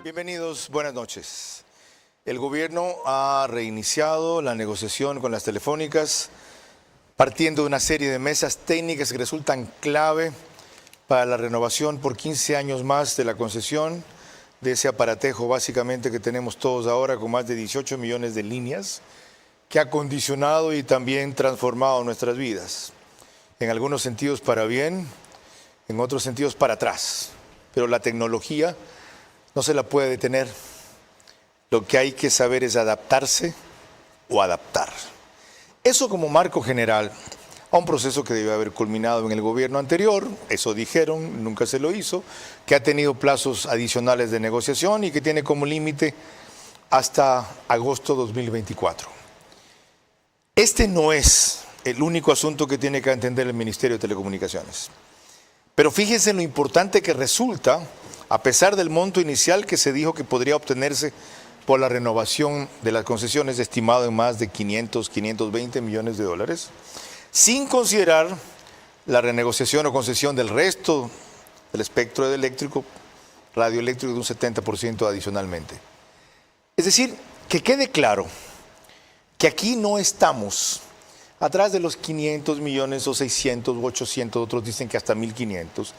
Bienvenidos, buenas noches. El gobierno ha reiniciado la negociación con las telefónicas, partiendo de una serie de mesas técnicas que resultan clave para la renovación por 15 años más de la concesión de ese aparatejo básicamente que tenemos todos ahora con más de 18 millones de líneas, que ha condicionado y también transformado nuestras vidas. En algunos sentidos para bien, en otros sentidos para atrás. Pero la tecnología no se la puede detener. Lo que hay que saber es adaptarse o adaptar. Eso como marco general a un proceso que debió haber culminado en el gobierno anterior, eso dijeron, nunca se lo hizo, que ha tenido plazos adicionales de negociación y que tiene como límite hasta agosto 2024. Este no es el único asunto que tiene que entender el Ministerio de Telecomunicaciones. Pero fíjense en lo importante que resulta, a pesar del monto inicial que se dijo que podría obtenerse por la renovación de las concesiones, estimado en más de 520 millones de dólares, sin considerar la renegociación o concesión del resto del espectro eléctrico, radioeléctrico de un 70% adicionalmente. Es decir, que quede claro que aquí no estamos atrás de los 500 millones o 600 o 800, otros dicen que hasta 1.500,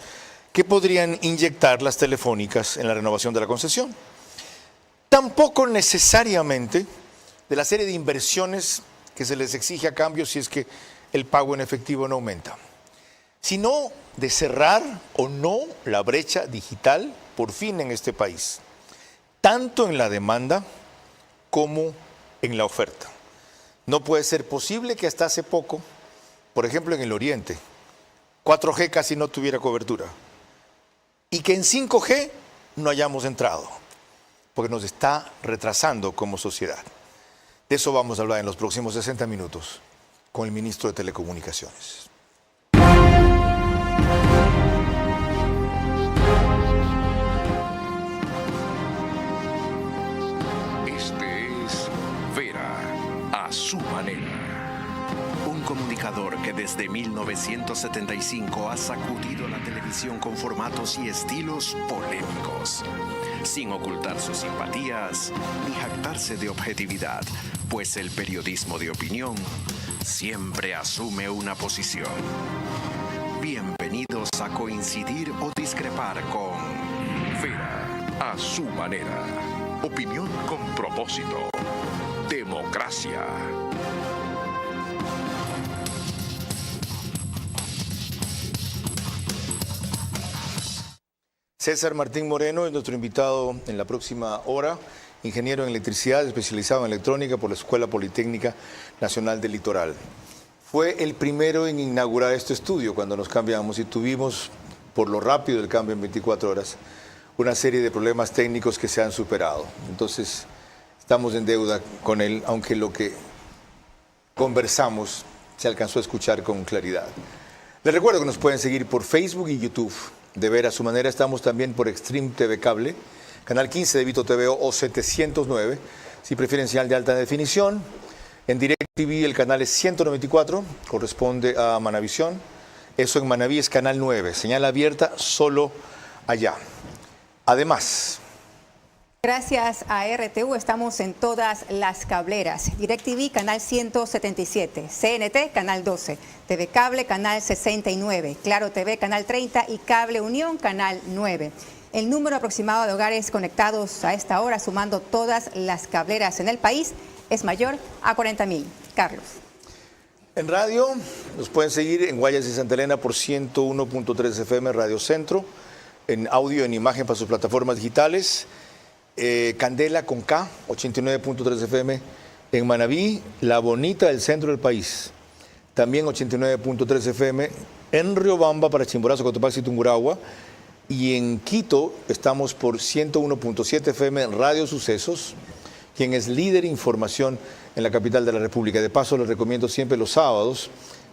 que podrían inyectar las telefónicas en la renovación de la concesión. Tampoco necesariamente de la serie de inversiones que se les exige a cambio si es que el pago en efectivo no aumenta, sino de cerrar o no la brecha digital por fin en este país, tanto en la demanda como en la oferta. No puede ser posible que hasta hace poco, por ejemplo en el Oriente, 4G casi no tuviera cobertura y que en 5G no hayamos entrado, porque nos está retrasando como sociedad. De eso vamos a hablar en los próximos 60 minutos con el ministro de Telecomunicaciones. Este es Vera a su manera. Un comunicador que desde 1975 ha sacudido la televisión con formatos y estilos polémicos, sin ocultar sus simpatías ni jactarse de objetividad, pues el periodismo de opinión siempre asume una posición. Bienvenidos a coincidir o discrepar con Vera a su manera. Opinión con propósito. Democracia. César Martín Moreno es nuestro invitado en la próxima hora, ingeniero en electricidad, especializado en electrónica por la Escuela Politécnica Nacional del Litoral. Fue el primero en inaugurar este estudio cuando nos cambiamos y tuvimos, por lo rápido del cambio en 24 horas, una serie de problemas técnicos que se han superado. Entonces, estamos en deuda con él, aunque lo que conversamos se alcanzó a escuchar con claridad. Les recuerdo que nos pueden seguir por Facebook y YouTube. De ver a su manera, estamos también por Extreme TV Cable, Canal 15 de Vito TV o 709, si prefieren señal de alta definición. En DirecTV el canal es 194, corresponde a Manavisión. Eso en Manaví es Canal 9, señal abierta solo allá. Además, gracias a RTU estamos en todas las cableras. DirecTV, canal 177, CNT, canal 12, TV Cable, canal 69, Claro TV, canal 30 y Cable Unión, canal 9. El número aproximado de hogares conectados a esta hora, sumando todas las cableras en el país, es mayor a 40.000. Carlos. en radio nos pueden seguir en Guayas y Santa Elena por 101.3 FM Radio Centro, en audio, en imagen para sus plataformas digitales. Candela con K, 89.3 FM en Manaví, La Bonita del centro del país, también 89.3 FM en Riobamba para Chimborazo, Cotopaxi y Tungurahua, y en Quito estamos por 101.7 FM en Radio Sucesos, quien es líder de información en la capital de la República. De paso les recomiendo siempre los sábados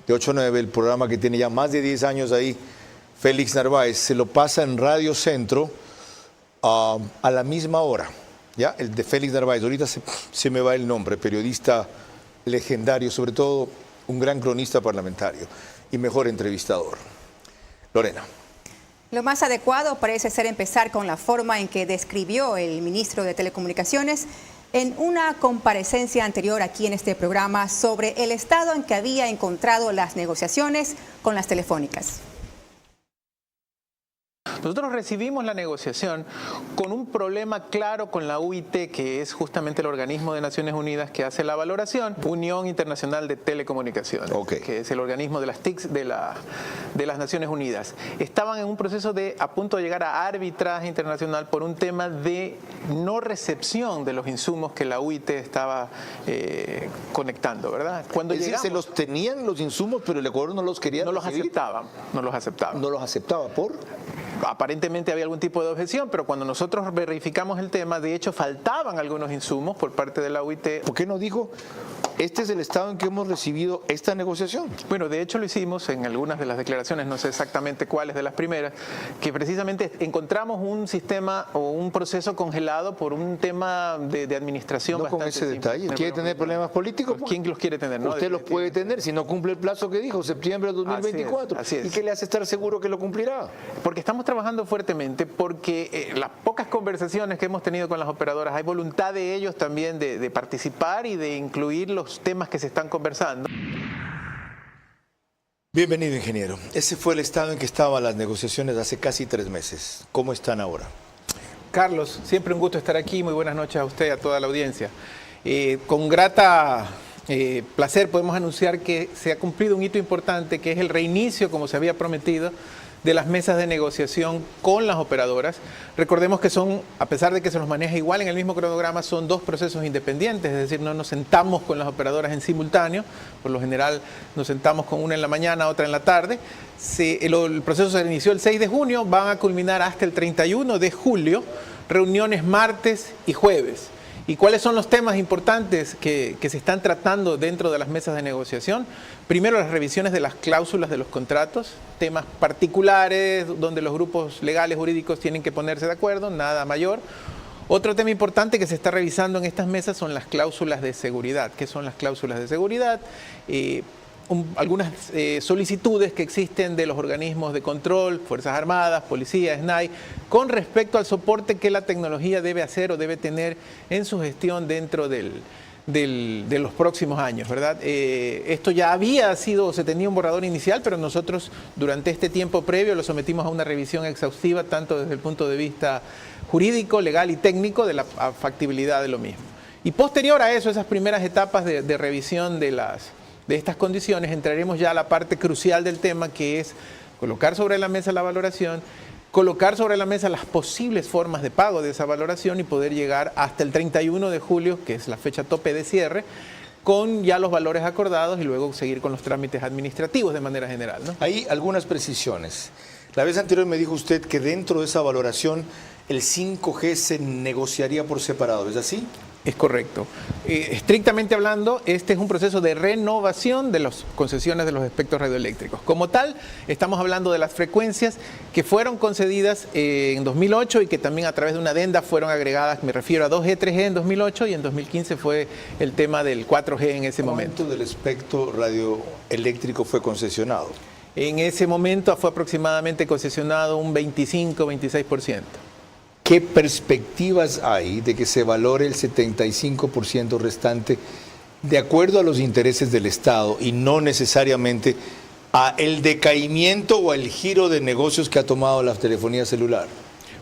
de 8 a 9 el programa que tiene ya más de 10 años ahí, Félix Narváez, se lo pasa en Radio Centro a la misma hora, ¿ya? El de Félix Narváez, ahorita se me va el nombre, periodista legendario, sobre todo un gran cronista parlamentario y mejor entrevistador. Lorena. Lo más adecuado parece ser empezar con la forma en que describió el ministro de Telecomunicaciones en una comparecencia anterior aquí en este programa sobre el estado en que había encontrado las negociaciones con las telefónicas. Nosotros recibimos la negociación con un problema claro con la UIT, que es justamente el organismo de Naciones Unidas que hace la valoración, Unión Internacional de Telecomunicaciones, que es el organismo de las TICs de las Naciones Unidas. Estaban en un proceso a punto de llegar a arbitraje internacional por un tema de no recepción de los insumos que la UIT estaba conectando, ¿verdad? Cuando es decir, se los tenían los insumos, pero el Ecuador no los quería recibir. No los aceptaba. ¿No los aceptaba por? Aparentemente había algún tipo de objeción, pero cuando nosotros verificamos el tema, de hecho faltaban algunos insumos por parte de la UIT. ¿Por qué no dijo, este es el estado en que hemos recibido esta negociación? Bueno, de hecho lo hicimos en algunas de las declaraciones, no sé exactamente cuáles de las primeras, que precisamente encontramos un sistema o un proceso congelado por un tema de administración. No con ese detalle. ¿Quiere tener problemas políticos? ¿Quién los quiere tener? ¿No? Usted los puede tener si no cumple el plazo que dijo, septiembre de 2024. Así es. ¿Y qué le hace estar seguro que lo cumplirá? Porque estamos trabajando fuertemente, porque las pocas conversaciones que hemos tenido con las operadoras, hay voluntad de ellos también de participar y de incluir los temas que se están conversando. Bienvenido, ingeniero. Ese fue el estado en que estaban las negociaciones hace casi 3 meses. ¿Cómo están ahora? Carlos, siempre un gusto estar aquí. Muy buenas noches a usted y a toda la audiencia. Con grata placer podemos anunciar que se ha cumplido un hito importante, que es el reinicio, como se había prometido, de las mesas de negociación con las operadoras. Recordemos que son, a pesar de que se nos maneja igual en el mismo cronograma, son 2 procesos independientes, es decir, no nos sentamos con las operadoras en simultáneo, por lo general nos sentamos con una en la mañana, otra en la tarde. El proceso se inició el 6 de junio, van a culminar hasta el 31 de julio, reuniones martes y jueves. ¿Y cuáles son los temas importantes que se están tratando dentro de las mesas de negociación? Primero, las revisiones de las cláusulas de los contratos, temas particulares donde los grupos legales jurídicos tienen que ponerse de acuerdo, nada mayor. Otro tema importante que se está revisando en estas mesas son las cláusulas de seguridad. ¿Qué son las cláusulas de seguridad? Algunas solicitudes que existen de los organismos de control, Fuerzas Armadas, Policía, SNAI, con respecto al soporte que la tecnología debe hacer o debe tener en su gestión dentro de los próximos años, ¿verdad? Esto ya se tenía un borrador inicial, pero nosotros durante este tiempo previo lo sometimos a una revisión exhaustiva, tanto desde el punto de vista jurídico, legal y técnico, de la factibilidad de lo mismo. Y posterior a eso, esas primeras etapas de revisión de estas condiciones, entraremos ya a la parte crucial del tema, que es colocar sobre la mesa la valoración, colocar sobre la mesa las posibles formas de pago de esa valoración y poder llegar hasta el 31 de julio, que es la fecha tope de cierre, con ya los valores acordados y luego seguir con los trámites administrativos de manera general, ¿no? Hay algunas precisiones. La vez anterior me dijo usted que dentro de esa valoración el 5G se negociaría por separado, ¿es así? Es correcto. Estrictamente hablando, este es un proceso de renovación de las concesiones de los espectros radioeléctricos. Como tal, estamos hablando de las frecuencias que fueron concedidas en 2008 y que también a través de una adenda fueron agregadas, me refiero a 2G, 3G en 2008 y en 2015 fue el tema del 4G en ese momento. ¿Cuánto del espectro radioeléctrico fue concesionado? En ese momento fue aproximadamente concesionado un 25-26%. ¿Qué perspectivas hay de que se valore el 75% restante de acuerdo a los intereses del Estado y no necesariamente a el decaimiento o el giro de negocios que ha tomado la telefonía celular?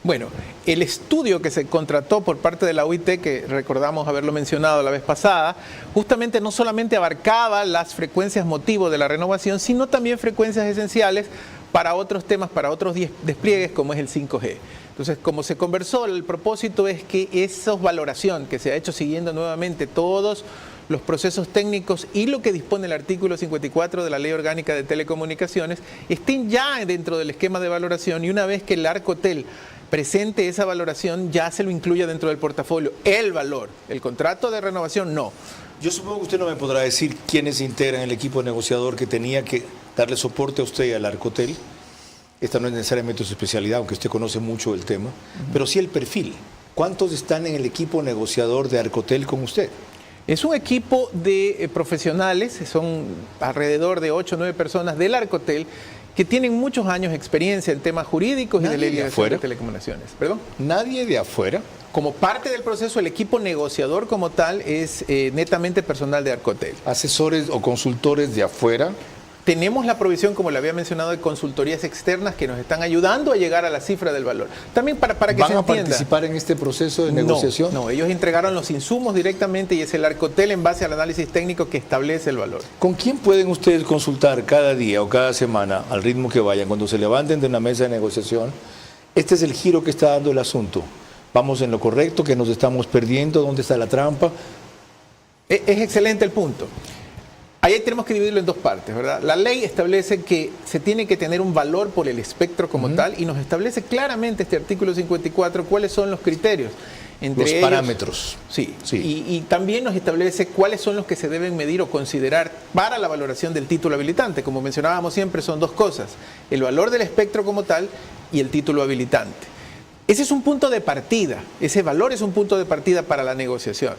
Bueno, el estudio que se contrató por parte de la UIT, que recordamos haberlo mencionado la vez pasada, justamente no solamente abarcaba las frecuencias motivo de la renovación, sino también frecuencias esenciales para otros temas, para otros despliegues como es el 5G. Entonces, como se conversó, el propósito es que esa valoración que se ha hecho siguiendo nuevamente todos los procesos técnicos y lo que dispone el artículo 54 de la Ley Orgánica de Telecomunicaciones estén ya dentro del esquema de valoración, y una vez que el Arcotel presente esa valoración ya se lo incluya dentro del portafolio. El valor, el contrato de renovación, no. Yo supongo que usted no me podrá decir quiénes integran el equipo negociador que tenía que darle soporte a usted y al Arcotel. Esta no es necesariamente su especialidad, aunque usted conoce mucho el tema, pero sí el perfil. ¿Cuántos están en el equipo negociador de Arcotel con usted? Es un equipo de profesionales, son alrededor de 8 o 9 personas del Arcotel que tienen muchos años de experiencia en temas jurídicos y de ¿Nadie de legislación afuera? de telecomunicaciones. ¿Perdón? Nadie de afuera. Como parte del proceso, el equipo negociador como tal es netamente personal de Arcotel. Asesores o consultores de afuera. Tenemos la provisión, como le había mencionado, de consultorías externas que nos están ayudando a llegar a la cifra del valor. También para que ¿Van se a entienda. participar en este proceso de negociación? No, ellos entregaron los insumos directamente y es el Arcotel en base al análisis técnico que establece el valor. ¿Con quién pueden ustedes consultar cada día o cada semana, al ritmo que vayan, cuando se levanten de una mesa de negociación? Este es el giro que está dando el asunto. ¿Vamos en lo correcto? ¿Que nos estamos perdiendo? ¿Dónde está la trampa? Es excelente el punto. Ahí tenemos que dividirlo en dos partes, ¿verdad? La ley establece que se tiene que tener un valor por el espectro como tal y nos establece claramente este artículo 54 cuáles son los criterios. Entre Los ellos, parámetros. Sí, Sí. Y también nos establece cuáles son los que se deben medir o considerar para la valoración del título habilitante. Como mencionábamos siempre, son dos cosas, el valor del espectro como tal y el título habilitante. Ese es un punto de partida, ese valor es un punto de partida para la negociación.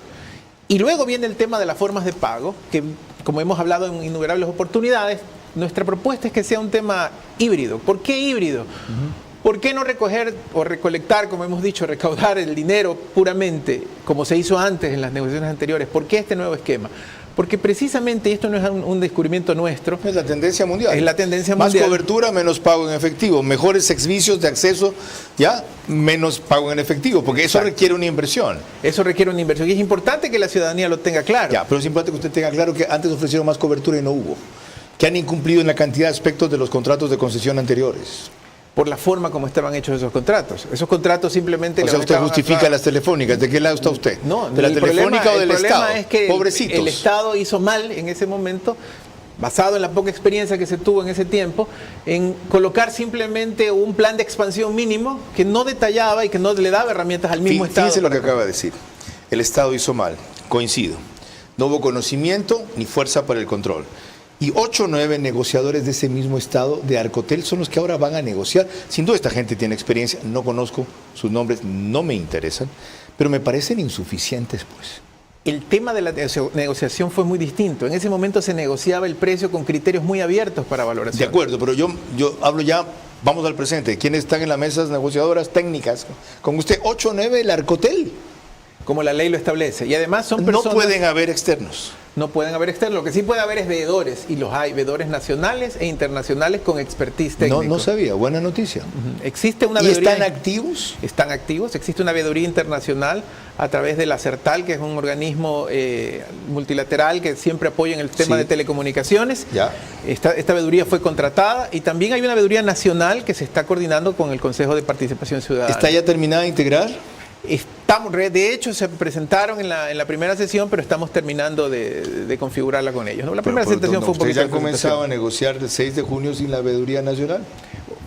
Y luego viene el tema de las formas de pago, que como hemos hablado en innumerables oportunidades, nuestra propuesta es que sea un tema híbrido. ¿Por qué híbrido? ¿Por qué no recoger o recolectar, como hemos dicho, recaudar el dinero puramente, como se hizo antes en las negociaciones anteriores? ¿Por qué este nuevo esquema? Porque precisamente, y esto no es un descubrimiento nuestro, Es la tendencia mundial. es la tendencia Más mundial. cobertura, menos pago en efectivo. Mejores servicios de acceso, ya, menos pago en efectivo, porque eso Exacto. requiere una inversión. Eso requiere una inversión y es importante que la ciudadanía lo tenga claro. Ya, pero es importante que usted tenga claro que antes ofrecieron más cobertura y no hubo. Que han incumplido en la cantidad de aspectos de los contratos de concesión anteriores. Por la forma como estaban hechos esos contratos. Esos contratos simplemente... O sea, usted justifica las telefónicas. ¿De qué lado está usted? No, ¿De la el telefónica problema, o del el problema Estado? es que Pobrecitos. el Estado hizo mal en ese momento, basado en la poca experiencia que se tuvo en ese tiempo, en colocar simplemente un plan de expansión mínimo que no detallaba y que no le daba herramientas al mismo Estado. Fíjese lo que para- acaba de decir. El Estado hizo mal, coincido. No hubo conocimiento ni fuerza para el control. Y 8 o 9 negociadores de ese mismo Estado de Arcotel son los que ahora van a negociar. Sin duda esta gente tiene experiencia, no conozco sus nombres, no me interesan, pero me parecen insuficientes, pues. El tema de la negociación fue muy distinto. En ese momento se negociaba el precio con criterios muy abiertos para valoración. De acuerdo, pero yo hablo ya, vamos al presente. ¿Quiénes están en las mesas negociadoras técnicas? Con usted, 8 o 9, el Arcotel. Como la ley lo establece. Y además son No personas... pueden haber externos. No pueden haber externos. Lo que sí puede haber es veedores, y los hay, veedores nacionales e internacionales con expertise técnico. No sabía, buena noticia. Existe una ¿Y veeduría... están activos? Están activos. Existe una veeduría internacional a través de la CERTAL, que es un organismo multilateral que siempre apoya en el tema Sí. de telecomunicaciones. Ya. Esta veeduría fue contratada y también hay una veeduría nacional que se está coordinando con el Consejo de Participación Ciudadana. ¿Está ya terminada de integrar? De hecho, se presentaron en la primera sesión, pero estamos terminando de configurarla con ellos, ¿no? La primera presentación fue un ¿Ustedes poquito ya de han comenzado a presentación. negociar el 6 de junio sin la veeduría nacional?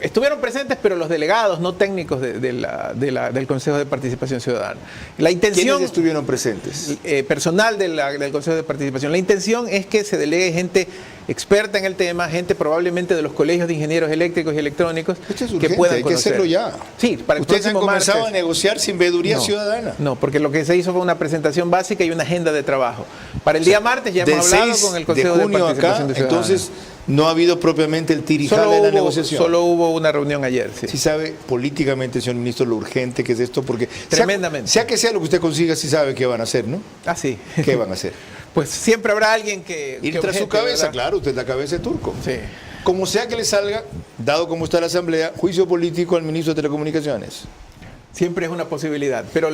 Estuvieron presentes, pero los delegados, no técnicos del Consejo de Participación Ciudadana. La intención ¿Quiénes estuvieron presentes? personal del Consejo de Participación. La intención es que se delegue gente experta en el tema, gente probablemente de los colegios de ingenieros eléctricos y electrónicos Esto es que urgente, puedan hay que conocer. hacerlo ya. Sí, para el Ustedes han próximo comenzado martes. a negociar sin veeduría ciudadana. No, porque lo que se hizo fue una presentación básica y una agenda de trabajo. Para el día martes ya Del hemos hablado 6 con el Consejo de de junio acá, Participación Ciudadana. entonces no ha habido propiamente el tirijala de la negociación. Solo hubo una reunión ayer, sí. Sí sabe políticamente, señor ministro, lo urgente que es esto, porque Tremendamente. sea que sea lo que usted consiga, sí sabe qué van a hacer, ¿no? Ah, sí. ¿Qué van a hacer? Pues siempre habrá alguien que Ir que tras su objete, cabeza, ¿verdad? claro, usted es la cabeza de Turco. Sí. Como sea que le salga, dado como está la Asamblea, juicio político al ministro de Telecomunicaciones. Siempre es una posibilidad, pero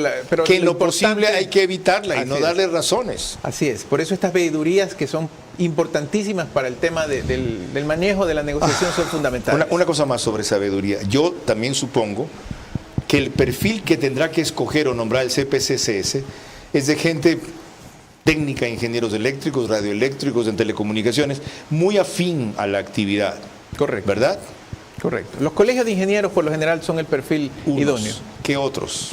Que en lo importante- posible hay que evitarla y Así no es. darle razones. Así es, por eso estas veedurías que son importantísimas para el tema del manejo de la negociación son fundamentales. Una cosa más sobre sabiduría. Yo también supongo que el perfil que tendrá que escoger o nombrar el CPCCS es de gente técnica, ingenieros eléctricos, radioeléctricos, en telecomunicaciones, muy afín a la actividad. Correcto. ¿Verdad? Correcto. Los colegios de ingenieros por lo general son el perfil Unos. idóneo. ¿Qué otros?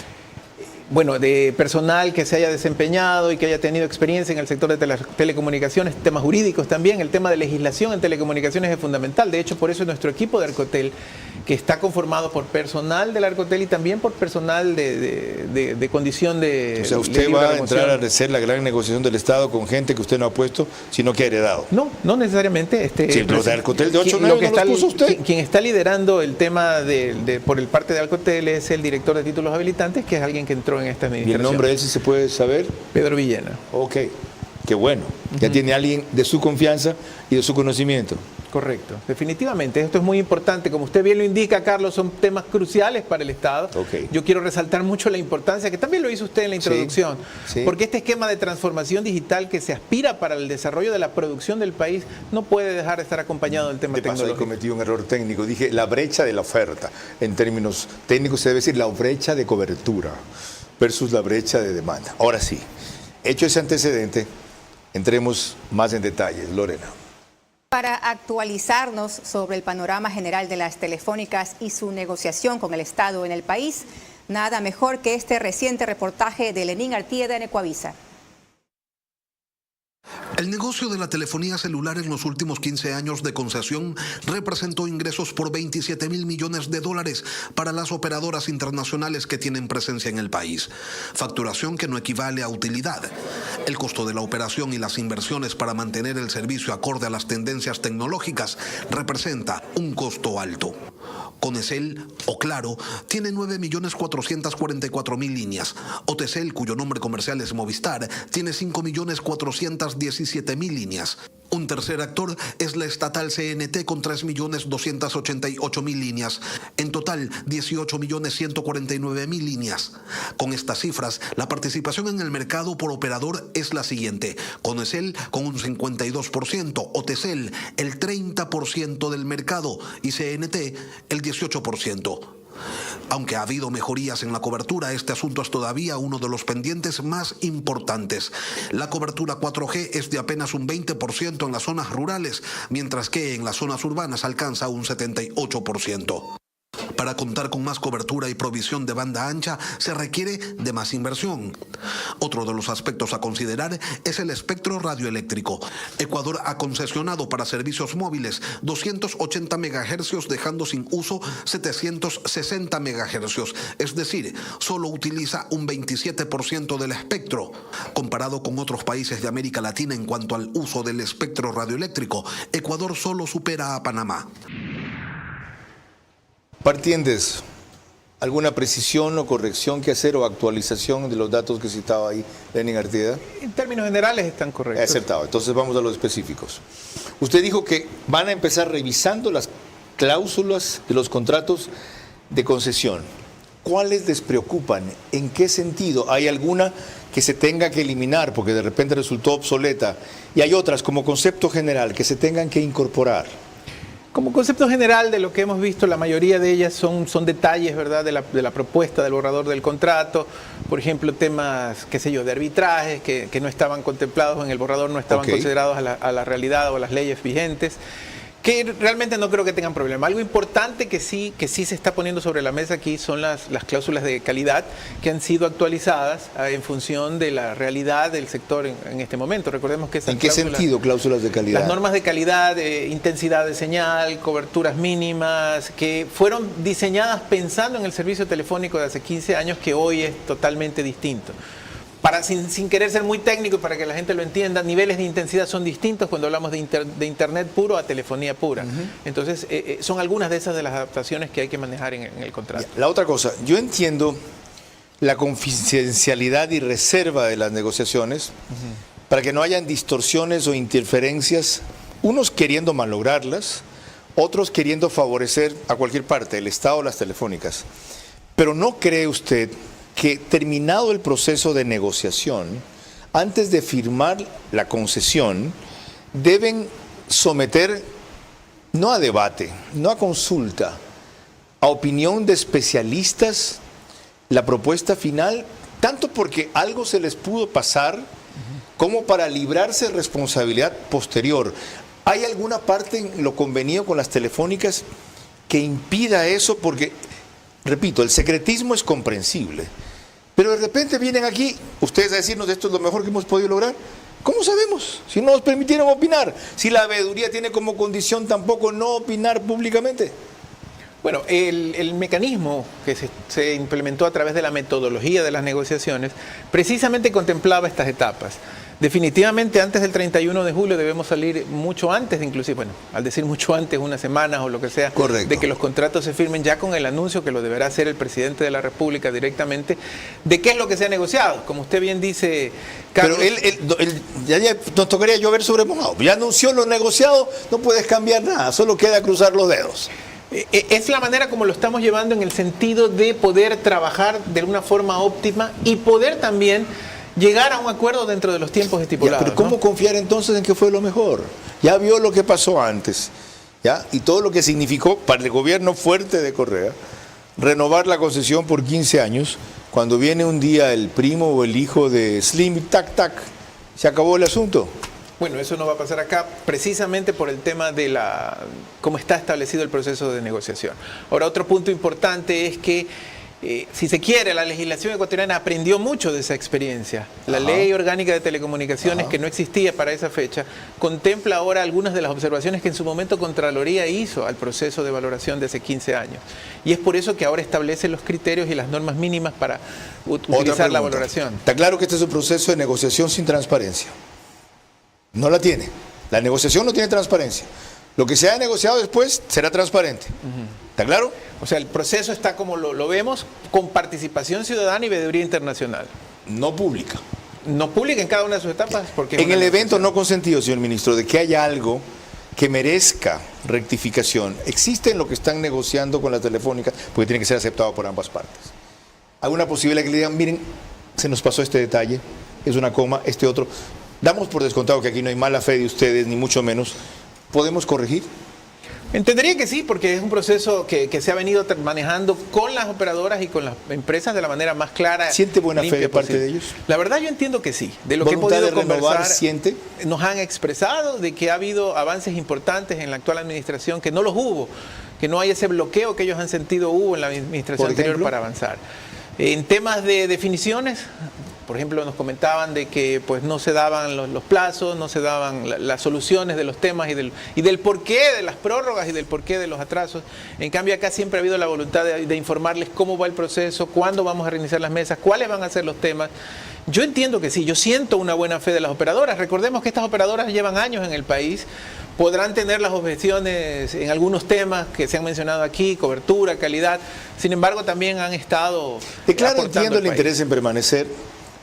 Bueno, de personal que se haya desempeñado y que haya tenido experiencia en el sector de telecomunicaciones, temas jurídicos también, el tema de legislación en telecomunicaciones es fundamental. De hecho, por eso nuestro equipo de Arcotel que está conformado por personal del Arcotel y también por personal de condición de... O sea, usted va a entrar a hacer la gran negociación del Estado con gente que usted no ha puesto, sino que ha heredado. No, no necesariamente. Sí, los de Arcotel de 8 o 9 no los puso usted. Quien está liderando el tema por el parte de Arcotel es el director de títulos habilitantes, que es alguien que entró en esta administración. ¿Y el nombre de él sí se puede saber? Pedro Villena. Ok, qué bueno. Ya tiene alguien de su confianza y de su conocimiento. Correcto, definitivamente. Esto es muy importante. Como usted bien lo indica, Carlos, son temas cruciales para el Estado. Okay. Yo quiero resaltar mucho la importancia, que también lo hizo usted en la introducción, sí. Porque este esquema de transformación digital que se aspira para el desarrollo de la producción del país no puede dejar de estar acompañado del tema tecnológico. De paso, ahí cometí un error técnico. Dije la brecha de la oferta. En términos técnicos se debe decir la brecha de cobertura versus la brecha de demanda. Ahora sí, hecho ese antecedente, entremos más en detalles. Lorena. Para actualizarnos sobre el panorama general de las telefónicas y su negociación con el Estado en el país, nada mejor que este reciente reportaje de Lenín Artieda en Ecuavisa. El negocio de la telefonía celular en los últimos 15 años de concesión representó ingresos por 27.000 millones de dólares para las operadoras internacionales que tienen presencia en el país. Facturación que no equivale a utilidad. El costo de la operación y las inversiones para mantener el servicio acorde a las tendencias tecnológicas representa un costo alto. Conecel o Claro tiene 9.444.000 líneas. OTCL, cuyo nombre comercial es Movistar, tiene 5.417.000 líneas. Un tercer actor es la estatal CNT con 3.288.000 líneas. En total, 18.149.000 líneas. Con estas cifras, la participación en el mercado por operador es la siguiente. Conecel con un 52%, OTCL el 30% del mercado y CNT el 18%. Aunque ha habido mejorías en la cobertura, este asunto es todavía uno de los pendientes más importantes. La cobertura 4G es de apenas un 20% en las zonas rurales, mientras que en las zonas urbanas alcanza un 78%. Para contar con más cobertura y provisión de banda ancha se requiere de más inversión. Otro de los aspectos a considerar es el espectro radioeléctrico. Ecuador ha concesionado para servicios móviles 280 MHz, dejando sin uso 760 MHz, es decir, solo utiliza un 27% del espectro. Comparado con otros países de América Latina en cuanto al uso del espectro radioeléctrico, Ecuador solo supera a Panamá. Partiendo de eso, ¿alguna precisión o corrección que hacer o actualización de los datos que citaba ahí Lenín Artieda? En términos generales están correctos. Acertado. Entonces vamos a los específicos. Usted dijo que van a empezar revisando las cláusulas de los contratos de concesión. ¿Cuáles les preocupan? ¿En qué sentido? ¿Hay alguna que se tenga que eliminar porque de repente resultó obsoleta? Y hay otras como concepto general que se tengan que incorporar. Como concepto general de lo que hemos visto, la mayoría de ellas son detalles, ¿verdad?, de la propuesta del borrador del contrato. Por ejemplo, temas, qué sé yo, de arbitrajes que no estaban contemplados en el borrador, no estaban considerados a la realidad o a las leyes vigentes, que realmente no creo que tengan problema. Algo importante que sí se está poniendo sobre la mesa aquí son las cláusulas de calidad que han sido actualizadas en función de la realidad del sector en este momento. Recordemos que esas ¿En qué sentido cláusulas de calidad? Las normas de calidad, intensidad de señal, coberturas mínimas, que fueron diseñadas pensando en el servicio telefónico de hace 15 años, que hoy es totalmente distinto. Sin querer ser muy técnico y para que la gente lo entienda, niveles de intensidad son distintos cuando hablamos de internet puro a telefonía pura. Entonces, son algunas de esas de las adaptaciones que hay que manejar en el contrato. La otra cosa, yo entiendo la confidencialidad y reserva de las negociaciones para que no hayan distorsiones o interferencias, unos queriendo malograrlas, otros queriendo favorecer a cualquier parte, el Estado o las telefónicas. Pero ¿no cree usted que terminado el proceso de negociación, antes de firmar la concesión, deben someter, no a debate, no a consulta, a opinión de especialistas, la propuesta final, tanto porque algo se les pudo pasar, como para librarse de responsabilidad posterior? ¿Hay alguna parte en lo convenido con las telefónicas que impida eso? Porque, repito, el secretismo es comprensible, pero de repente vienen aquí ustedes a decirnos esto es lo mejor que hemos podido lograr. ¿Cómo sabemos? Si no nos permitieron opinar, si la veeduría tiene como condición tampoco no opinar públicamente. Bueno, el mecanismo que se implementó a través de la metodología de las negociaciones precisamente contemplaba estas etapas. Definitivamente antes del 31 de julio debemos salir mucho antes, inclusive, bueno, al decir mucho antes, unas semanas o lo que sea, correcto, de que los contratos se firmen ya con el anuncio que lo deberá hacer el presidente de la República directamente, de qué es lo que se ha negociado. Como usted bien dice, Carlos. Pero ya nos tocaría llover sobre mojado. Ya anunció lo negociado, no puedes cambiar nada, solo queda cruzar los dedos. Es la manera como lo estamos llevando en el sentido de poder trabajar de alguna forma óptima y poder también llegar a un acuerdo dentro de los tiempos estipulados. Ya, pero ¿cómo confiar entonces en que fue lo mejor? Ya vio lo que pasó antes, ¿ya? Y todo lo que significó para el gobierno fuerte de Correa renovar la concesión por 15 años, cuando viene un día el primo o el hijo de Slim y tac, tac, se acabó el asunto. Bueno, eso no va a pasar acá precisamente por el tema de cómo está establecido el proceso de negociación. Ahora, otro punto importante es que si se quiere, la legislación ecuatoriana aprendió mucho de esa experiencia. La Ley Orgánica de Telecomunicaciones, que no existía para esa fecha, contempla ahora algunas de las observaciones que en su momento Contraloría hizo al proceso de valoración de hace 15 años. Y es por eso que ahora establece los criterios y las normas mínimas para utilizar la valoración. Está claro que este es un proceso de negociación sin transparencia. No la tiene. La negociación no tiene transparencia. Lo que se haya negociado después será transparente. ¿Está claro? O sea, el proceso está como lo vemos, con participación ciudadana y veeduría internacional. No pública. No pública en cada una de sus etapas. Porque en el evento no consentido, señor ministro, de que haya algo que merezca rectificación, existe en lo que están negociando con la Telefónica, porque tiene que ser aceptado por ambas partes. ¿Alguna posibilidad que le digan, miren, se nos pasó este detalle, es una coma, este otro? Damos por descontado que aquí no hay mala fe de ustedes, ni mucho menos. ¿Podemos corregir? Entendería que sí, porque es un proceso que se ha venido manejando con las operadoras y con las empresas de la manera más clara. ¿Siente buena fe de parte de ellos? La verdad yo entiendo que sí. De lo que he ¿Voluntad podido de renovar conversar, siente? nos han expresado de que ha habido avances importantes en la actual administración, que no los hubo, que no hay ese bloqueo que ellos han sentido hubo en la administración anterior para avanzar. En temas de definiciones, por ejemplo, nos comentaban de que pues no se daban los plazos, no se daban las soluciones de los temas y del porqué de las prórrogas y del porqué de los atrasos. En cambio, acá siempre ha habido la voluntad de informarles cómo va el proceso, cuándo vamos a reiniciar las mesas, cuáles van a ser los temas. Yo entiendo que sí, yo siento una buena fe de las operadoras. Recordemos que estas operadoras llevan años en el país. Podrán tener las objeciones en algunos temas que se han mencionado aquí, cobertura, calidad. Sin embargo, también han estado claro, entiendo el interés en permanecer.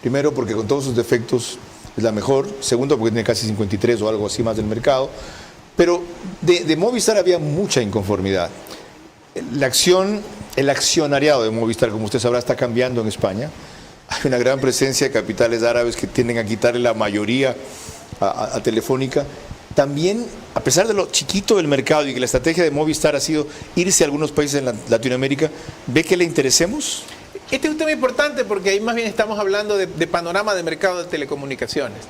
Primero, porque con todos sus defectos es la mejor. Segundo, porque tiene casi 53 o algo así más del mercado. Pero de Movistar había mucha inconformidad. El accionariado de Movistar, como usted sabrá, está cambiando en España. Hay una gran presencia de capitales árabes que tienden a quitarle la mayoría a Telefónica. También, a pesar de lo chiquito del mercado y que la estrategia de Movistar ha sido irse a algunos países en Latinoamérica, ¿ve que le interesemos? Este es un tema importante porque ahí más bien estamos hablando de panorama de mercado de telecomunicaciones.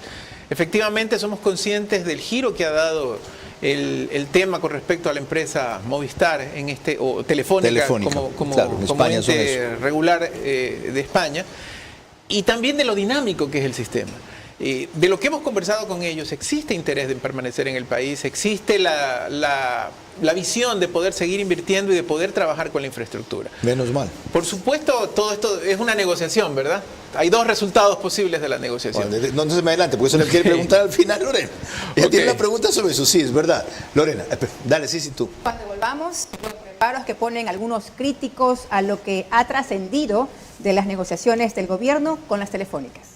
Efectivamente somos conscientes del giro que ha dado el tema con respecto a la empresa Movistar o Telefónica como ente regular de España, y también de lo dinámico que es el sistema. De lo que hemos conversado con ellos, existe interés en permanecer en el país, existe la visión de poder seguir invirtiendo y de poder trabajar con la infraestructura. Menos mal. Por supuesto, todo esto es una negociación, ¿verdad? Hay dos resultados posibles de la negociación. Bueno, no se me adelante, porque eso le quiere preguntar al final, Lorena. Ella tiene una pregunta sobre eso, sí, es verdad. Lorena, dale, sí, tú. Cuando volvamos, los reparos que ponen algunos críticos a lo que ha trascendido de las negociaciones del gobierno con las telefónicas.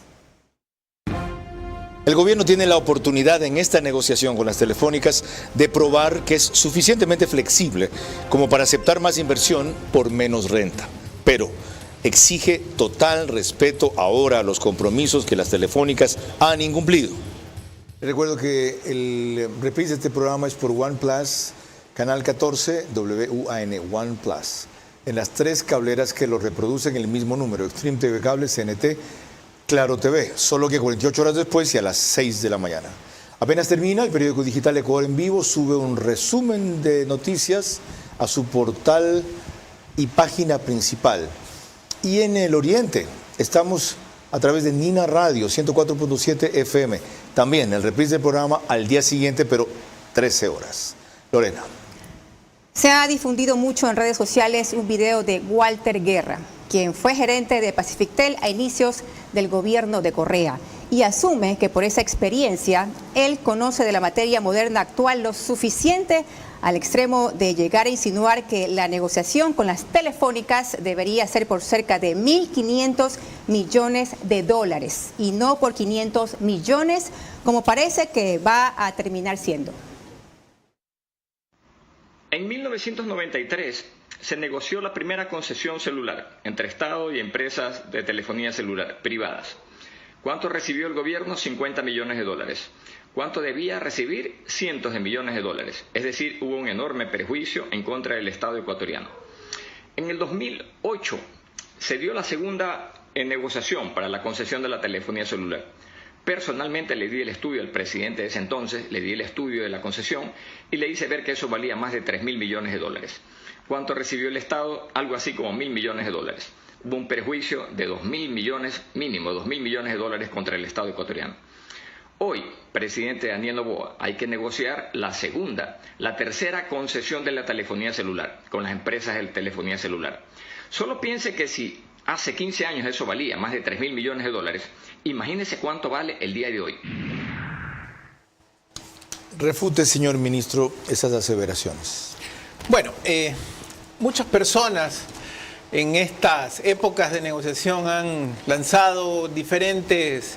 El gobierno tiene la oportunidad en esta negociación con las telefónicas de probar que es suficientemente flexible como para aceptar más inversión por menos renta. Pero exige total respeto ahora a los compromisos que las telefónicas han incumplido. Recuerdo que el reprise de este programa es por OnePlus, Canal 14, WUAN, OnePlus. En las 3 cableras que lo reproducen el mismo número, Extreme TV Cable, CNT, Claro TV, solo que 48 horas después y a las 6 de la mañana. Apenas termina, el periódico digital Ecuador en Vivo sube un resumen de noticias a su portal y página principal. Y en el oriente estamos a través de Nina Radio 104.7 FM. También el reprise del programa al día siguiente, pero 13 horas. Lorena. Se ha difundido mucho en redes sociales un video de Walter Guerra, quien fue gerente de Pacifictel a inicios del gobierno de Correa, y asume que por esa experiencia él conoce de la materia moderna actual lo suficiente al extremo de llegar a insinuar que la negociación con las telefónicas debería ser por cerca de 1.500 millones de dólares y no por 500 millones, como parece que va a terminar siendo. En 1993 se negoció la primera concesión celular entre Estado y empresas de telefonía celular privadas. ¿Cuánto recibió el gobierno? 50 millones de dólares. ¿Cuánto debía recibir? Cientos de millones de dólares. Es decir, hubo un enorme perjuicio en contra del Estado ecuatoriano. En el 2008 se dio la segunda negociación para la concesión de la telefonía celular. Personalmente le di el estudio al presidente de ese entonces, le di el estudio de la concesión y le hice ver que eso valía más de 3.000 millones de dólares. ¿Cuánto recibió el Estado? Algo así como 1.000 millones de dólares. Hubo un perjuicio de 2.000 millones, mínimo 2.000 millones de dólares contra el Estado ecuatoriano. Hoy, presidente Daniel Noboa, hay que negociar la tercera concesión de la telefonía celular con las empresas de telefonía celular. Solo piense que si hace 15 años eso valía más de 3.000 millones de dólares, imagínese cuánto vale el día de hoy. Refute, señor ministro, esas aseveraciones. Bueno, muchas personas en estas épocas de negociación han lanzado diferentes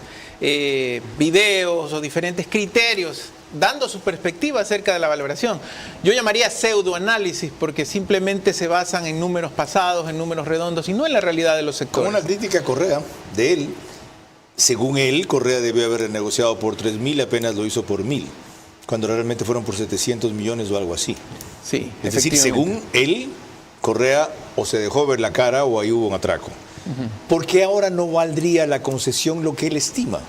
videos o diferentes criterios dando su perspectiva acerca de la valoración. Yo llamaría pseudoanálisis porque simplemente se basan en números pasados, en números redondos y no en la realidad de los sectores. Con una crítica a Correa, de él, según él, Correa debió haber renegociado por 3.000, apenas lo hizo por 1.000, cuando realmente fueron por 700 millones o algo así. Sí, es decir, según él, Correa o se dejó ver la cara o ahí hubo un atraco. ¿Por qué ahora no valdría la concesión lo que él estima?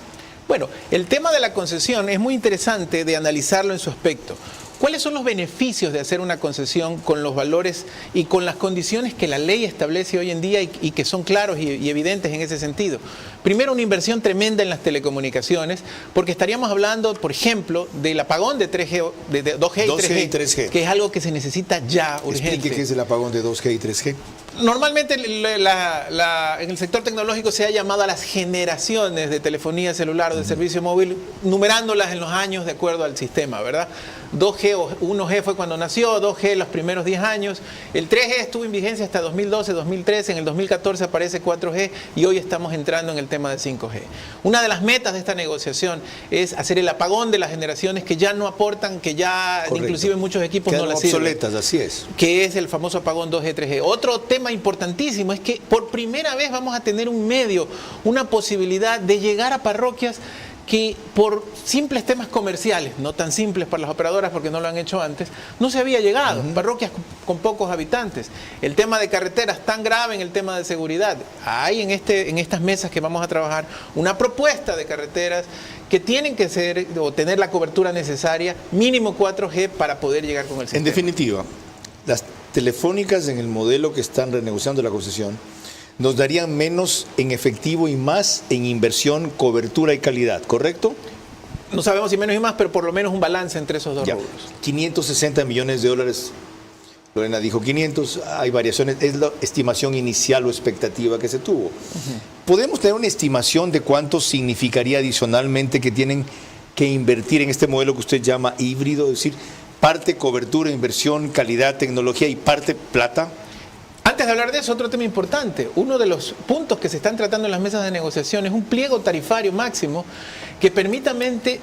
Bueno, el tema de la concesión es muy interesante de analizarlo en su aspecto. ¿Cuáles son los beneficios de hacer una concesión con los valores y con las condiciones que la ley establece hoy en día y que son claros y evidentes en ese sentido? Primero, una inversión tremenda en las telecomunicaciones, porque estaríamos hablando, por ejemplo, del apagón de 2G y 3G, que es algo que se necesita ya urgente. Explique qué es el apagón de 2G y 3G. Normalmente en el sector tecnológico se ha llamado a las generaciones de telefonía celular o de servicio móvil, numerándolas en los años de acuerdo al sistema, ¿verdad? 2G o 1G fue cuando nació, 2G los primeros 10 años, el 3G estuvo en vigencia hasta 2012, 2013, en el 2014 aparece 4G y hoy estamos entrando en el tema de 5G. Una de las metas de esta negociación es hacer el apagón de las generaciones que ya no aportan, que ya inclusive muchos equipos no las sirven. Obsoletas, así es. Que es el famoso apagón 2G, 3G. Otro tema importantísimo es que por primera vez vamos a tener un medio, una posibilidad de llegar a parroquias que por simples temas comerciales, no tan simples para las operadoras porque no lo han hecho antes, no se había llegado, parroquias con pocos habitantes. El tema de carreteras tan grave en el tema de seguridad. Hay en estas mesas que vamos a trabajar una propuesta de carreteras que tienen que ser o tener la cobertura necesaria, mínimo 4G para poder llegar con el sistema. En definitiva, las telefónicas en el modelo que están renegociando la concesión nos darían menos en efectivo y más en inversión, cobertura y calidad, ¿correcto? No sabemos si menos y más, pero por lo menos un balance entre esos dos rubros. 560 millones de dólares, Lorena dijo 500, hay variaciones, es la estimación inicial o expectativa que se tuvo. ¿Podemos tener una estimación de cuánto significaría adicionalmente que tienen que invertir en este modelo que usted llama híbrido? Es decir, parte cobertura, inversión, calidad, tecnología y parte plata. Antes de hablar de eso, otro tema importante. Uno de los puntos que se están tratando en las mesas de negociación es un pliego tarifario máximo que precisamente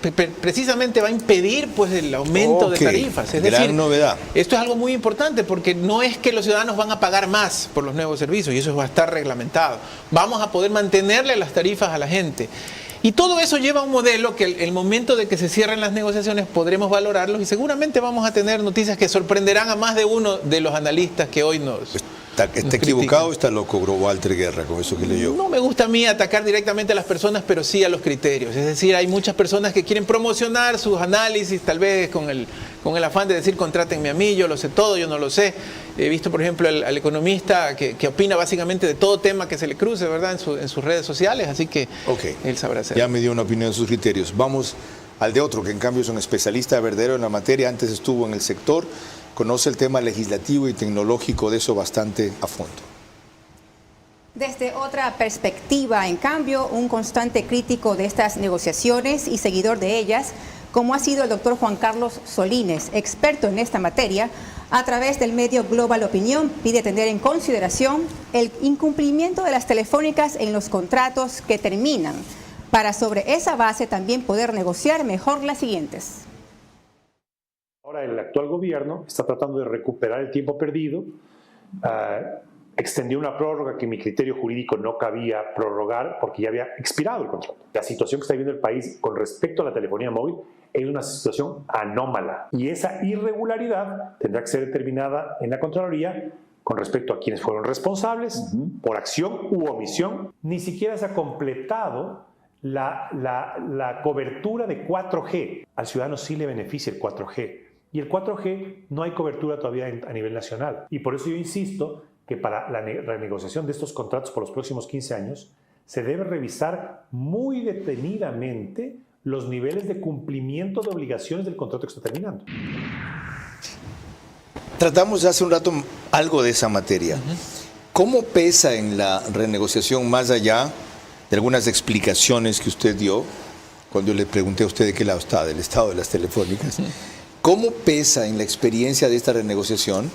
va a impedir pues, el aumento de tarifas. Es decir, novedad. Esto es algo muy importante porque no es que los ciudadanos van a pagar más por los nuevos servicios y eso va a estar reglamentado. Vamos a poder mantenerle las tarifas a la gente. Y todo eso lleva a un modelo que el momento de que se cierren las negociaciones podremos valorarlos y seguramente vamos a tener noticias que sorprenderán a más de uno de los analistas que hoy nos ¿Está equivocado o está loco Walter Guerra con eso que leyó? No me gusta a mí atacar directamente a las personas, pero sí a los criterios. Es decir, hay muchas personas que quieren promocionar sus análisis, tal vez con el afán de decir, contrátenme a mí, yo lo sé todo, yo no lo sé. He visto, por ejemplo, al economista que opina básicamente de todo tema que se le cruce, ¿verdad?, en sus redes sociales, así que él sabrá hacer. Ya me dio una opinión de sus criterios. Vamos al de otro, que en cambio es un especialista verdadero en la materia, antes estuvo en el sector conoce el tema legislativo y tecnológico de eso bastante a fondo. Desde otra perspectiva, en cambio, un constante crítico de estas negociaciones y seguidor de ellas, como ha sido el doctor Juan Carlos Solines, experto en esta materia, a través del medio Global Opinión, pide tener en consideración el incumplimiento de las telefónicas en los contratos que terminan, para sobre esa base también poder negociar mejor las siguientes. Ahora el actual gobierno está tratando de recuperar el tiempo perdido, extendió una prórroga que en mi criterio jurídico no cabía prorrogar porque ya había expirado el contrato. La situación que está viviendo el país con respecto a la telefonía móvil es una situación anómala y esa irregularidad tendrá que ser determinada en la Contraloría con respecto a quienes fueron responsables por acción u omisión. Ni siquiera se ha completado la cobertura de 4G. Al ciudadano sí le beneficia el 4G y el 4G no hay cobertura todavía a nivel nacional y por eso yo insisto que para la renegociación de estos contratos por los próximos 15 años se debe revisar muy detenidamente los niveles de cumplimiento de obligaciones del contrato que está terminando. Tratamos hace un rato algo de esa materia. ¿Cómo pesa en la renegociación, más allá de algunas explicaciones que usted dio, cuando yo le pregunté a usted de qué lado está, del estado de las telefónicas, cómo pesa en la experiencia de esta renegociación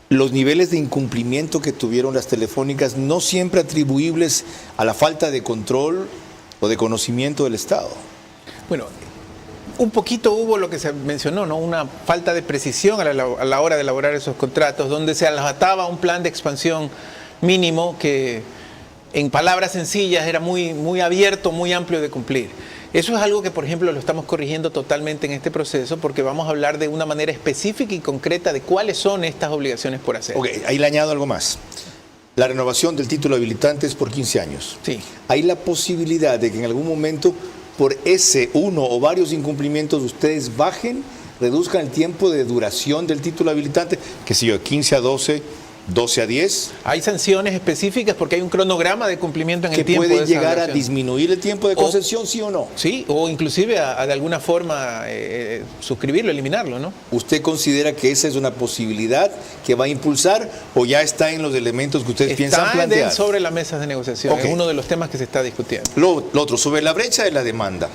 los niveles de incumplimiento que tuvieron las telefónicas, no siempre atribuibles a la falta de control o de conocimiento del Estado? Bueno, un poquito hubo lo que se mencionó, ¿no? Una falta de precisión a la hora de elaborar esos contratos, donde se ataba un plan de expansión mínimo que, en palabras sencillas, era muy abierto, muy amplio de cumplir. Eso es algo que, por ejemplo, lo estamos corrigiendo totalmente en este proceso porque vamos a hablar de una manera específica y concreta de cuáles son estas obligaciones por hacer. Ok, ahí le añado algo más. La renovación del título habilitante es por 15 años. Sí. Hay la posibilidad de que en algún momento, por ese uno o varios incumplimientos, ustedes bajen, reduzcan el tiempo de duración del título habilitante, que sé yo, 15 a 12, 12 a 10. Hay sanciones específicas porque hay un cronograma de cumplimiento en el tiempo. ¿Que puede de esa llegar a obligación. disminuir el tiempo de concesión, sí o no? Sí, o inclusive a de alguna forma suscribirlo, eliminarlo, ¿no? ¿Usted considera que esa es una posibilidad que va a impulsar o ya está en los elementos que ustedes piensan plantear? Está sobre las mesas de negociación, Okay. Es uno de los temas que se está discutiendo. Lo otro, sobre la brecha de la demanda.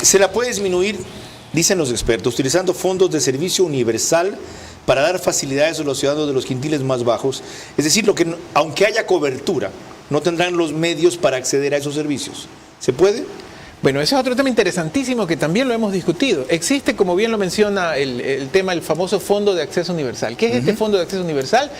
¿Se la puede disminuir, dicen los expertos, utilizando fondos de servicio universal para dar facilidades a los ciudadanos de los quintiles más bajos? Es decir, aunque haya cobertura, no tendrán los medios para acceder a esos servicios. ¿Se puede? Bueno, ese es otro tema interesantísimo que también lo hemos discutido. Existe, como bien lo menciona el tema, el famoso Fondo de Acceso Universal. ¿Qué es este Fondo de Acceso Universal?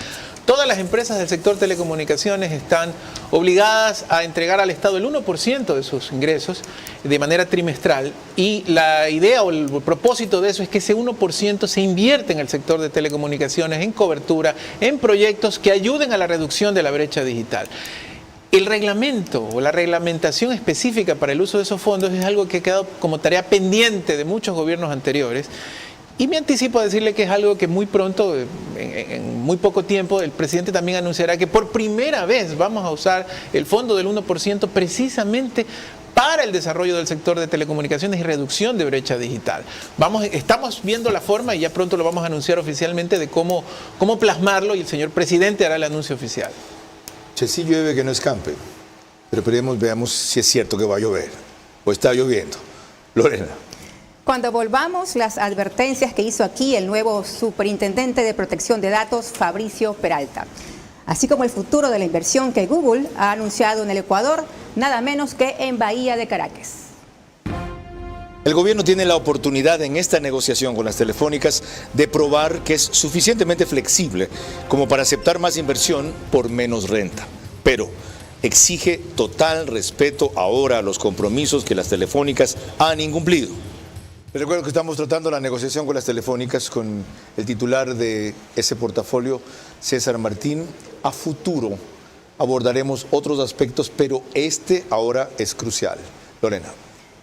Todas las empresas del sector telecomunicaciones están obligadas a entregar al Estado el 1% de sus ingresos de manera trimestral y la idea o el propósito de eso es que ese 1% se invierte en el sector de telecomunicaciones, en cobertura, en proyectos que ayuden a la reducción de la brecha digital. El reglamento o la reglamentación específica para el uso de esos fondos es algo que ha quedado como tarea pendiente de muchos gobiernos anteriores. Y me anticipo a decirle que es algo que muy pronto, en muy poco tiempo, el presidente también anunciará que por primera vez vamos a usar el fondo del 1% precisamente para el desarrollo del sector de telecomunicaciones y reducción de brecha digital. Estamos viendo la forma y ya pronto lo vamos a anunciar oficialmente de cómo plasmarlo y el señor presidente hará el anuncio oficial. Che, sí llueve que no escampe, pero veamos si es cierto que va a llover o está lloviendo. Lorena. Cuando volvamos, las advertencias que hizo aquí el nuevo superintendente de protección de datos, Fabricio Peralta, así como el futuro de la inversión que Google ha anunciado en el Ecuador, nada menos que en Bahía de Caracas. El gobierno tiene la oportunidad en esta negociación con las telefónicas de probar que es suficientemente flexible como para aceptar más inversión por menos renta, pero exige total respeto ahora a los compromisos que las telefónicas han incumplido. Les recuerdo que estamos tratando la negociación con las telefónicas con el titular de ese portafolio, César Martín. A futuro abordaremos otros aspectos, pero este ahora es crucial. Lorena.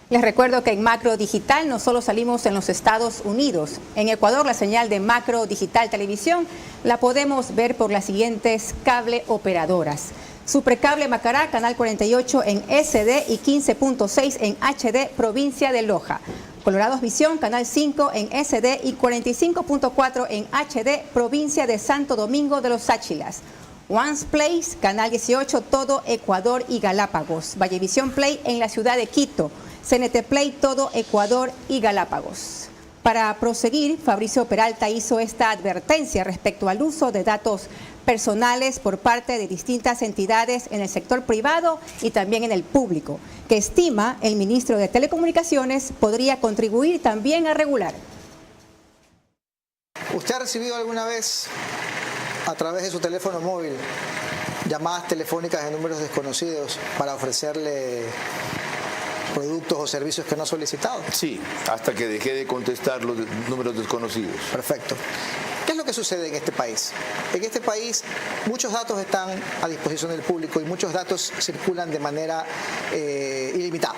Les recuerdo que en Macro Digital no solo salimos en los Estados Unidos. En Ecuador la señal de Macro Digital Televisión la podemos ver por las siguientes cable operadoras. Supracable Macará, canal 48 en SD y 15.6 en HD, provincia de Loja. Colorados Visión, Canal 5 en SD y 45.4 en HD, provincia de Santo Domingo de los Sáchilas. Once Place, Canal 18, todo Ecuador y Galápagos. Vallevisión Play en la ciudad de Quito. CNT Play, todo Ecuador y Galápagos. Para proseguir, Fabricio Peralta hizo esta advertencia respecto al uso de datos personales por parte de distintas entidades en el sector privado y también en el público, que estima el ministro de Telecomunicaciones podría contribuir también a regular. ¿Usted ha recibido alguna vez a través de su teléfono móvil llamadas telefónicas de números desconocidos para ofrecerle productos o servicios que no ha solicitado? Sí, hasta que dejé de contestar los números desconocidos. Perfecto. ¿Qué es lo que sucede en este país? En este país muchos datos están a disposición del público y muchos datos circulan de manera ilimitada.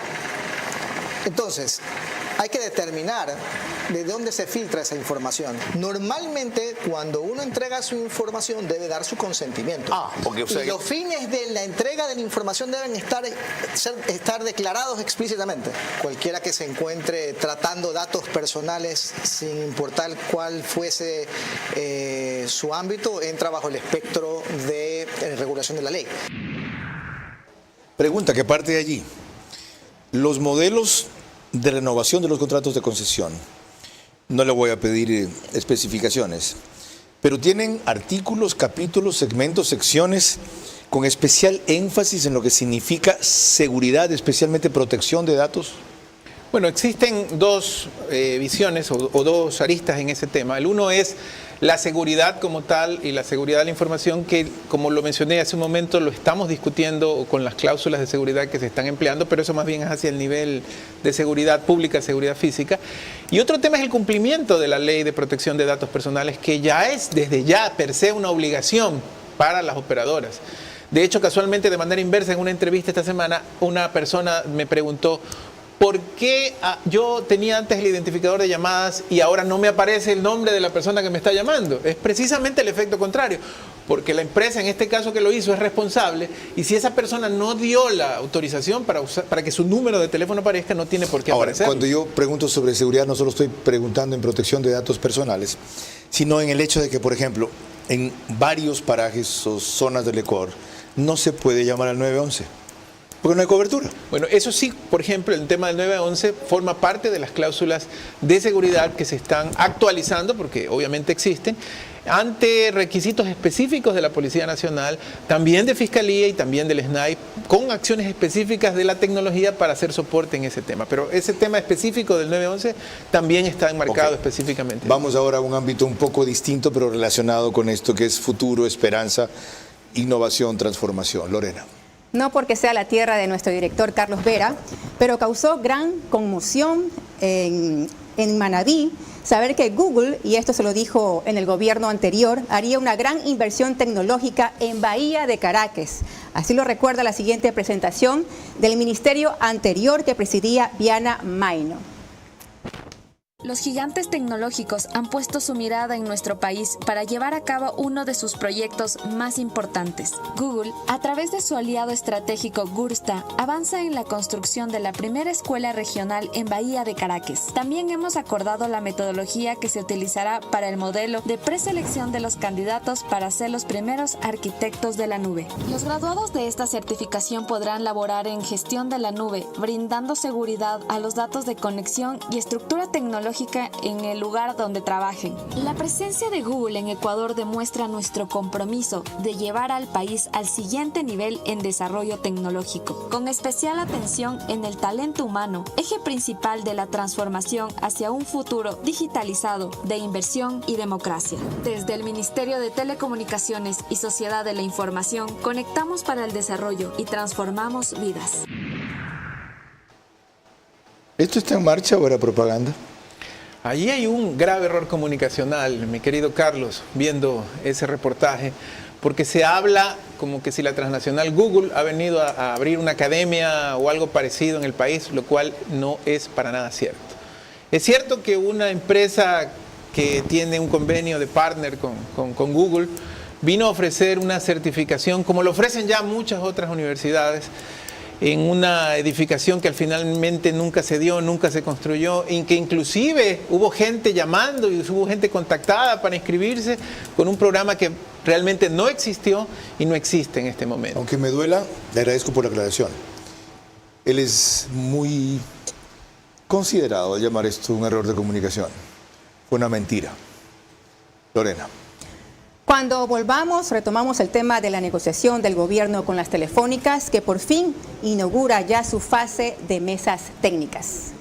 Entonces, hay que determinar de dónde se filtra esa información. Normalmente, cuando uno entrega su información, debe dar su consentimiento. Y los fines de la entrega de la información deben estar declarados explícitamente. Cualquiera que se encuentre tratando datos personales, sin importar cuál fuese su ámbito, entra bajo el espectro de regulación de la ley. Pregunta que parte de allí. Los modelos de renovación de los contratos de concesión, no le voy a pedir especificaciones, pero tienen artículos, capítulos, segmentos, secciones con especial énfasis en lo que significa seguridad, especialmente protección de datos. Bueno, existen dos visiones o dos aristas en ese tema. El uno es la seguridad como tal y la seguridad de la información que, como lo mencioné hace un momento, lo estamos discutiendo con las cláusulas de seguridad que se están empleando, pero eso más bien es hacia el nivel de seguridad pública, seguridad física. Y otro tema es el cumplimiento de la ley de protección de datos personales, que ya es desde ya per se una obligación para las operadoras. De hecho, casualmente, de manera inversa, en una entrevista esta semana, una persona me preguntó: ¿por qué yo tenía antes el identificador de llamadas y ahora no me aparece el nombre de la persona que me está llamando? Es precisamente el efecto contrario, porque la empresa en este caso que lo hizo es responsable, y si esa persona no dio la autorización para que su número de teléfono aparezca, no tiene por qué aparecer. Cuando yo pregunto sobre seguridad, no solo estoy preguntando en protección de datos personales, sino en el hecho de que, por ejemplo, en varios parajes o zonas del Ecuador no se puede llamar al 911. Porque no hay cobertura. Bueno, eso sí, por ejemplo, el tema del 911 forma parte de las cláusulas de seguridad que se están actualizando, porque obviamente existen, ante requisitos específicos de la Policía Nacional, también de Fiscalía y también del SNAI, con acciones específicas de la tecnología para hacer soporte en ese tema. Pero ese tema específico del 911 también está enmarcado específicamente. Vamos ahora a un ámbito un poco distinto, pero relacionado con esto que es futuro, esperanza, innovación, transformación. Lorena. No porque sea la tierra de nuestro director Carlos Vera, pero causó gran conmoción en Manabí saber que Google, y esto se lo dijo en el gobierno anterior, haría una gran inversión tecnológica en Bahía de Caracas. Así lo recuerda la siguiente presentación del ministerio anterior que presidía Viana Maino. Los gigantes tecnológicos han puesto su mirada en nuestro país para llevar a cabo uno de sus proyectos más importantes. Google, a través de su aliado estratégico Gursta, avanza en la construcción de la primera escuela regional en Bahía de Caracas. También hemos acordado la metodología que se utilizará para el modelo de preselección de los candidatos para ser los primeros arquitectos de la nube. Los graduados de esta certificación podrán laborar en gestión de la nube, brindando seguridad a los datos de conexión y estructura tecnológica en el lugar donde trabajen. La presencia de Google en Ecuador demuestra nuestro compromiso de llevar al país al siguiente nivel en desarrollo tecnológico, con especial atención en el talento humano, eje principal de la transformación hacia un futuro digitalizado de inversión y democracia. Desde el Ministerio de Telecomunicaciones y Sociedad de la Información, conectamos para el desarrollo y transformamos vidas. ¿Esto está en marcha o era propaganda? Allí hay un grave error comunicacional, mi querido Carlos, viendo ese reportaje, porque se habla como que si la transnacional Google ha venido a abrir una academia o algo parecido en el país, lo cual no es para nada cierto. Es cierto que una empresa que tiene un convenio de partner con Google vino a ofrecer una certificación, como lo ofrecen ya muchas otras universidades, en una edificación que finalmente nunca se dio, nunca se construyó, en que inclusive hubo gente llamando y hubo gente contactada para inscribirse con un programa que realmente no existió y no existe en este momento. Aunque me duela, le agradezco por la aclaración. Él es muy considerado al llamar esto un error de comunicación. Fue una mentira. Lorena. Cuando volvamos, retomamos el tema de la negociación del gobierno con las telefónicas, que por fin inaugura ya su fase de mesas técnicas.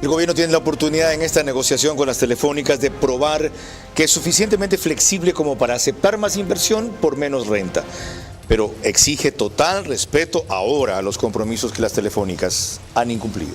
El gobierno tiene la oportunidad en esta negociación con las telefónicas de probar que es suficientemente flexible como para aceptar más inversión por menos renta, pero exige total respeto ahora a los compromisos que las telefónicas han incumplido.